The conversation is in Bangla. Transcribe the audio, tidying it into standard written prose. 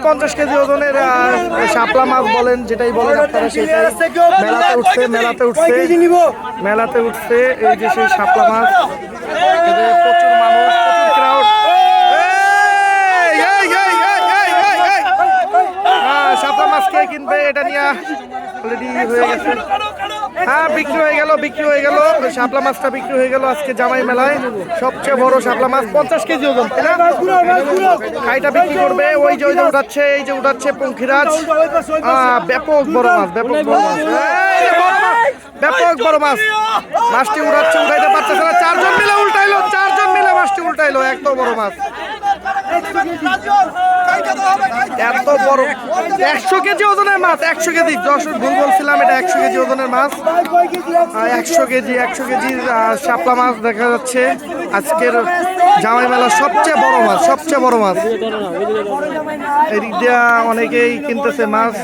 50 কেজি ওজনের শাপলা মাছ বলেন, যেটাই বলেন আপনারা সেটাই মেলাতে উঠছে এই যে সেই শাপলা মাছ। প্রচুর মানুষ, প্রচুর ক্রাউড। শাপলা মাছ কে কিনবে এটা নিয়ে অলরেডি হয়ে গেছে। হ্যাঁ, বিক্রি হয়ে গেল শাপলা মাছটা বিক্রি হয়ে গেল আজকে জামাই মেলায়। সবচেয়ে বড় শাপলা মাছ 50 কেজি ওজন, তাই না? খাইটা বিক্রি করবে। ওই যে উঠাচ্ছে, এই যে উঠাচ্ছে পঙ্খিরাজ। ব্যাপক বড় মাছ, ব্যাপক বড় মাছ। মাছটি উঠাইতে পারতেছে না। 4 জন মিলে মাছটি উল্টাইলো। এত বড় মাছ, এত বড় 100 কেজি ওজনের মাছ। 100 কেজি, ভুল বলছিলাম, এটা 100 কেজি ওজনের মাছ। 100 কেজির শাপলা মাছ দেখা যাচ্ছে আজকের জামাই মেলার সবচেয়ে বড় মাছ। এদিক দিয়ে অনেকেই কিনতেছে মাছ।